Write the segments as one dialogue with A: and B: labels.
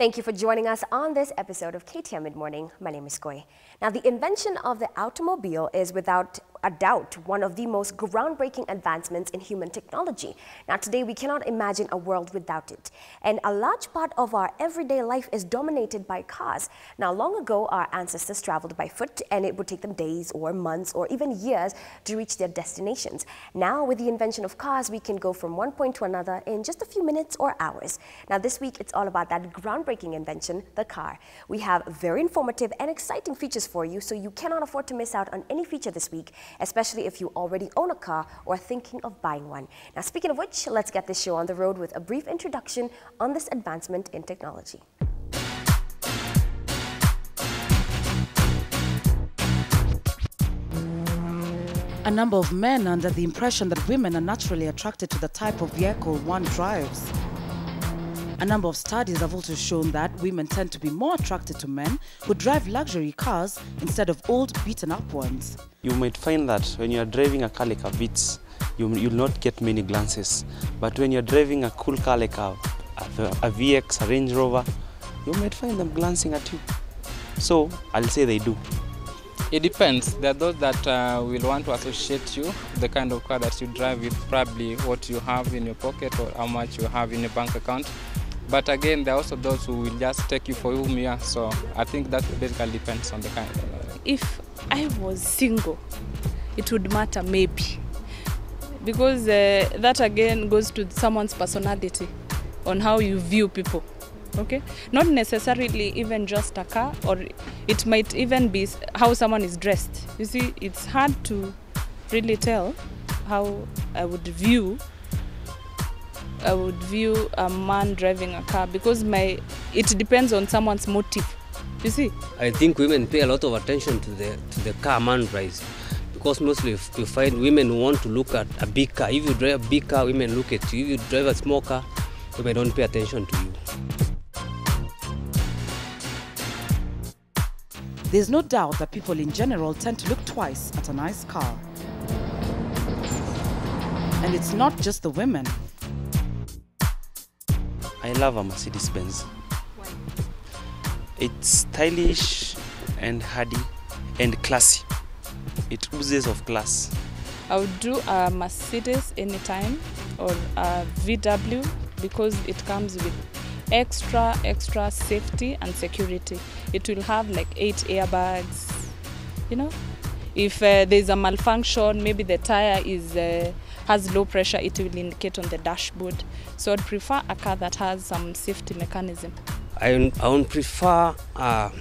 A: Thank you for joining us on this episode of KTN Mid Morning. My name is Koi. Now, the invention of the automobile is without a doubt one of the most groundbreaking advancements in human technology. Now, today we cannot imagine a world without it. And a large part of our everyday life is dominated by cars. Now, long ago, our ancestors traveled by foot, and it would take them days or months or even years to reach their destinations. Now, with the invention of cars, we can go from one point to another in just a few minutes or hours. Now, this week, it's all about that groundbreaking invention, the car. We have very informative and exciting features for you, so you cannot afford to miss out on any feature this week, especially if you already own a car or are thinking of buying one. Now, speaking of which, let's get this show on the road with a brief introduction on this advancement in technology.
B: A number of men are under the impression that women are naturally attracted to the type of vehicle one drives. A number of studies have also shown that women tend to be more attracted to men who drive luxury cars instead of old, beaten-up ones.
C: You might find that when you are driving a car like a Vitz, you'll not get many glances. But when you're driving a cool car like a VX, a Range Rover, you might find them glancing at you. So, I'll say they do.
D: It depends. There are those that will want to associate you, the kind of car that you drive with, probably what you have in your pocket or how much you have in your bank account. But again, there are also those who will just take you for whom you are. So I think that basically depends on the kind.
E: If I was single, it would matter maybe. Because that again goes to someone's personality on how you view people. Okay? Not necessarily even just a car, or it might even be how someone is dressed. You see, it's hard to really tell how I would view a man driving a car, because it depends on someone's motive. You see?
F: I think women pay a lot of attention to the car man drives, because mostly you find women who want to look at a big car. If you drive a big car, women look at you. If you drive a small car, women don't pay attention to you.
B: There's no doubt that people in general tend to look twice at a nice car. And it's not just the women.
C: I love a Mercedes-Benz.
E: Why?
C: It's stylish and hardy and classy. It oozes of class.
E: I would do a Mercedes anytime, or a VW, because it comes with extra safety and security. It will have like 8 airbags, you know. If there's a malfunction, maybe the tire has low pressure, it will indicate on the dashboard. So I'd prefer a car that has some safety mechanism.
F: I would prefer a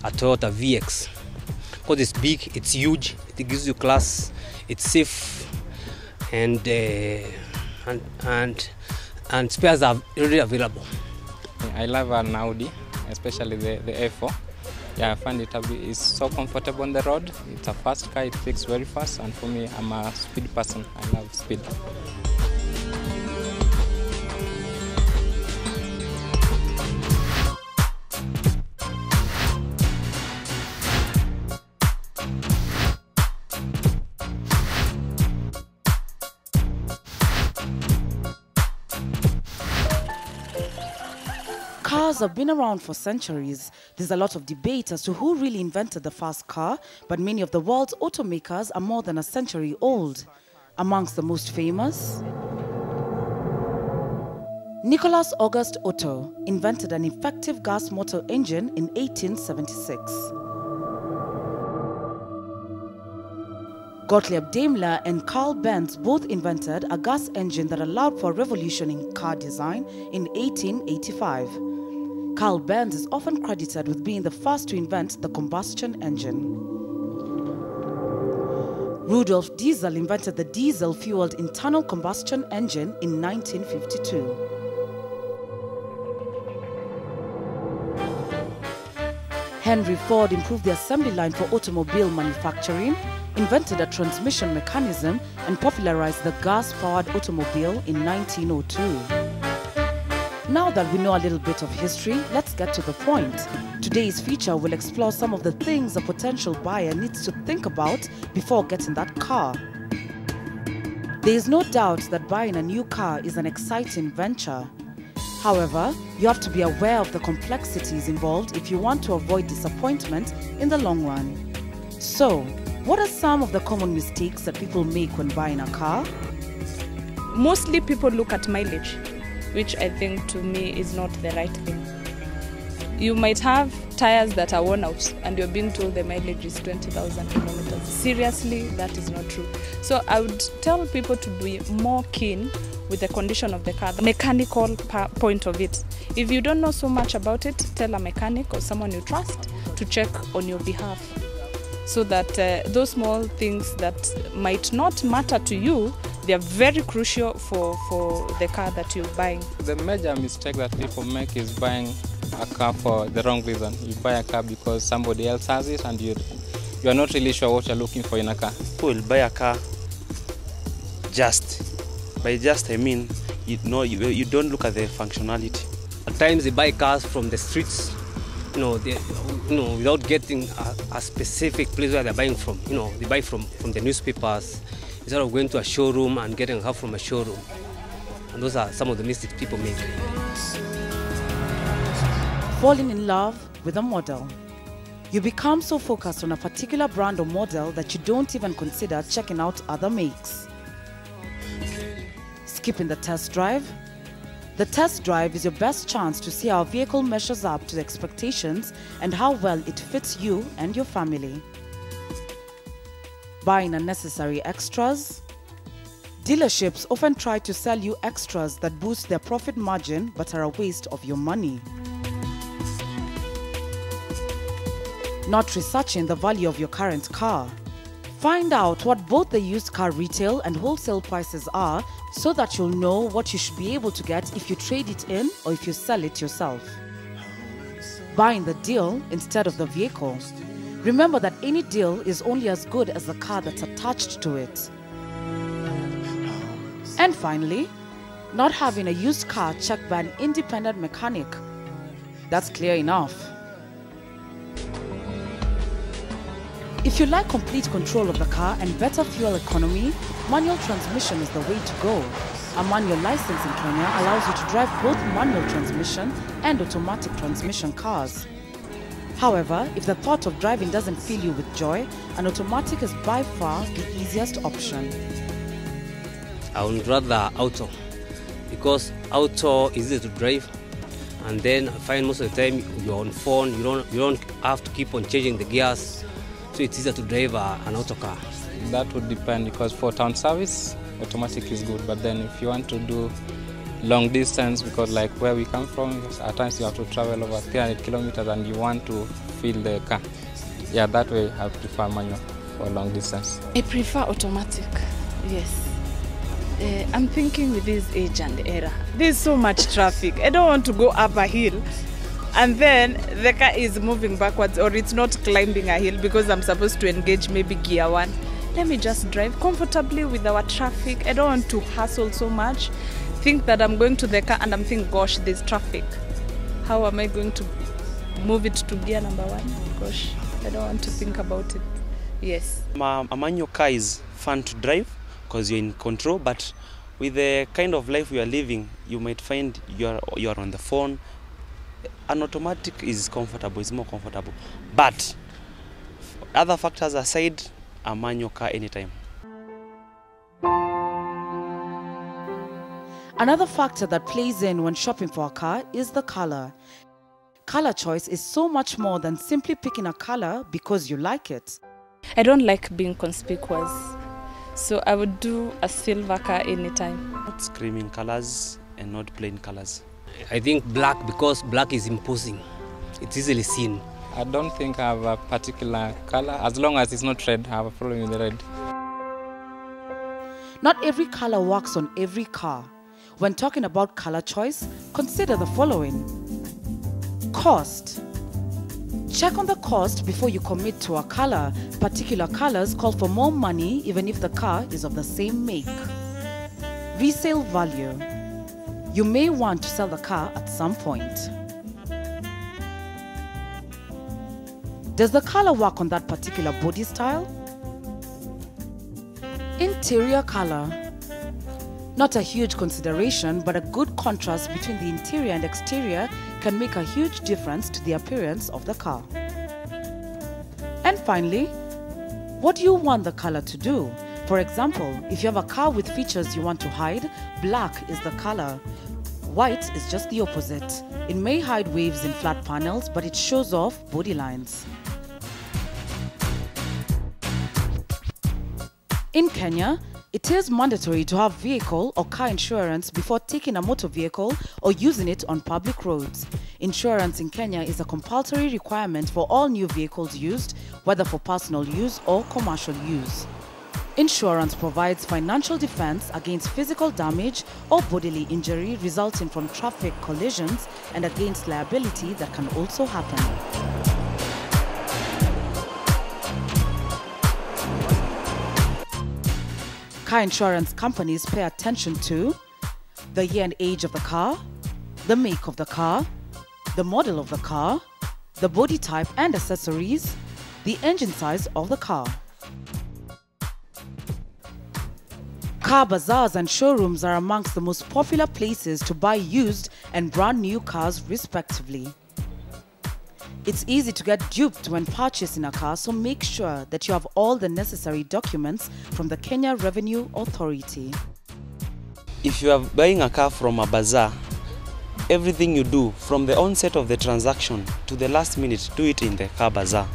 F: Toyota VX, because it's big, it's huge, it gives you class, it's safe, and spares are really available.
D: I love an Audi, especially the A4. Yeah, I find it's so comfortable on the road. It's a fast car, it picks very fast, and for me, I'm a speed person. I love speed.
B: Cars have been around for centuries. There's a lot of debate as to who really invented the first car, but many of the world's automakers are more than a century old. Amongst the most famous, Nicholas August Otto invented an effective gas motor engine in 1876. Gottlieb Daimler and Carl Benz both invented a gas engine that allowed for a revolution in car design in 1885. Carl Benz is often credited with being the first to invent the combustion engine. Rudolf Diesel invented the diesel-fueled internal combustion engine in 1952. Henry Ford improved the assembly line for automobile manufacturing, invented a transmission mechanism, and popularized the gas-powered automobile in 1902. Now that we know a little bit of history, let's get to the point. Today's feature will explore some of the things a potential buyer needs to think about before getting that car. There is no doubt that buying a new car is an exciting venture. However, you have to be aware of the complexities involved if you want to avoid disappointment in the long run. So, what are some of the common mistakes that people make when buying a car?
E: Mostly people look at mileage, which I think to me is not the right thing. You might have tires that are worn out and you're being told the mileage is 20,000 kilometers. Seriously, that is not true. So I would tell people to be more keen with the condition of the car, the mechanical point of it. If you don't know so much about it, tell a mechanic or someone you trust to check on your behalf, so that those small things that might not matter to you, they are very crucial for the car that you're buying.
D: The major mistake that people make is buying a car for the wrong reason. You buy a car because somebody else has it and you are not really sure what you're looking for in a car.
C: People will buy a car just. By just I mean, you don't look at the functionality.
F: At times they buy cars from the streets, without getting a specific place where they're buying from. They buy from the newspapers instead of going to a showroom and getting a car from a showroom. And those are some of the mistakes people make.
B: Falling in love with a model. You become so focused on a particular brand or model that you don't even consider checking out other makes. Skipping the test drive. The test drive is your best chance to see how a vehicle measures up to the expectations and how well it fits you and your family. Buying unnecessary extras. Dealerships often try to sell you extras that boost their profit margin but are a waste of your money. Not researching the value of your current car. Find out what both the used car retail and wholesale prices are so that you'll know what you should be able to get if you trade it in or if you sell it yourself. Buying the deal instead of the vehicle. Remember that any deal is only as good as the car that's attached to it. And finally, not having a used car checked by an independent mechanic. That's clear enough. If you like complete control of the car and better fuel economy, manual transmission is the way to go. A manual license in Kenya allows you to drive both manual transmission and automatic transmission cars. However, if the thought of driving doesn't fill you with joy, an automatic is by far the easiest option.
F: I would rather auto, because auto is easy to drive, and then I find most of the time you're on phone, you don't have to keep on changing the gears. So it's easier to drive an auto car.
D: That would depend, because for town service, automatic is good. But then if you want to do long distance, because like where we come from, at times you have to travel over 300 kilometers and you want to fill the car. Yeah, that way I prefer manual for long distance.
E: I prefer automatic, yes. I'm thinking with this age and era, there's so much traffic. I don't want to go up a hill and then the car is moving backwards or it's not climbing a hill because I'm supposed to engage maybe gear 1. Let me just drive comfortably with our traffic. I don't want to hassle so much. Think that I'm going to the car and I'm thinking, gosh, there's traffic. How am I going to move it to gear number 1? Gosh, I don't want to think about it. Yes.
C: A manual car is fun to drive because you're in control, but with the kind of life we are living, you might find you're on the phone. An automatic is comfortable, it's more comfortable. But other factors aside, a manual car anytime.
B: Another factor that plays in when shopping for a car is the color. Color choice is so much more than simply picking a color because you like it.
E: I don't like being conspicuous, so I would do a silver car anytime.
C: Not screaming colors and not plain colors.
F: I think black, because black is imposing. It's easily seen.
D: I don't think I have a particular color. As long as it's not red, I have a problem with the red.
B: Not every color works on every car. When talking about color choice, consider the following. Cost. Check on the cost before you commit to a color. Particular colors call for more money even if the car is of the same make. Resale value. You may want to sell the car at some point. Does the color work on that particular body style? Interior color. Not a huge consideration, but a good contrast between the interior and exterior can make a huge difference to the appearance of the car. And finally, what do you want the color to do? For example, if you have a car with features you want to hide, black is the color. White is just the opposite. It may hide waves in flat panels, but it shows off body lines. In Kenya, it is mandatory to have vehicle or car insurance before taking a motor vehicle or using it on public roads. Insurance in Kenya is a compulsory requirement for all new vehicles used, whether for personal use or commercial use. Insurance provides financial defense against physical damage or bodily injury resulting from traffic collisions and against liability that can also happen. Car insurance companies pay attention to the year and age of the car, the make of the car, the model of the car, the body type and accessories, the engine size of the car. Car bazaars and showrooms are amongst the most popular places to buy used and brand new cars respectively. It's easy to get duped when purchasing a car, so make sure that you have all the necessary documents from the Kenya Revenue Authority.
C: If you are buying a car from a bazaar, everything you do from the onset of the transaction to the last minute, do it in the car bazaar.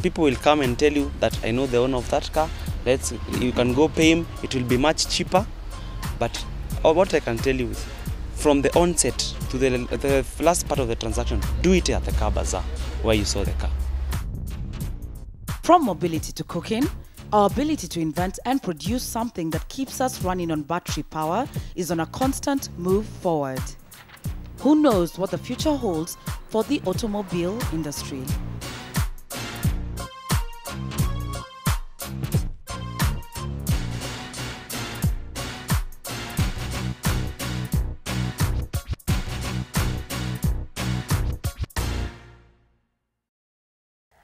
C: People will come and tell you that I know the owner of that car, you can go pay him, it will be much cheaper. But what I can tell you is, from the onset to the last part of the transaction, do it at the car bazaar where you saw the car.
B: From mobility to cooking, our ability to invent and produce something that keeps us running on battery power is on a constant move forward. Who knows what the future holds for the automobile industry?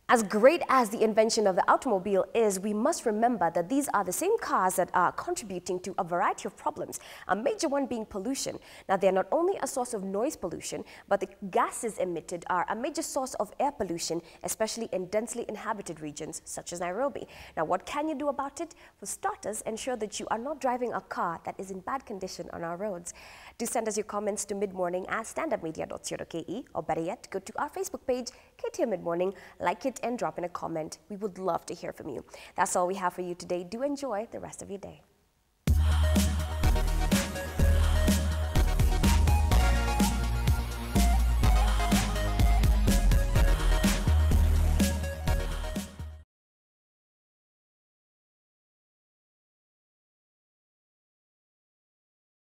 A: As great as the invention of the automobile is, we must remember that these are the same cars that are contributing to a variety of problems, a major one being pollution. Now, they are not only a source of noise pollution, but the gases emitted are a major source of air pollution, especially in densely inhabited regions such as Nairobi. Now, what can you do about it? For starters, ensure that you are not driving a car that is in bad condition on our roads. Do send us your comments to midmorning@standupmedia.co.ke, or better yet, go to our Facebook page, KTN Mid Morning, like it and drop in a comment. We would love to hear from you. That's all we have for you today. Do enjoy the rest of your day.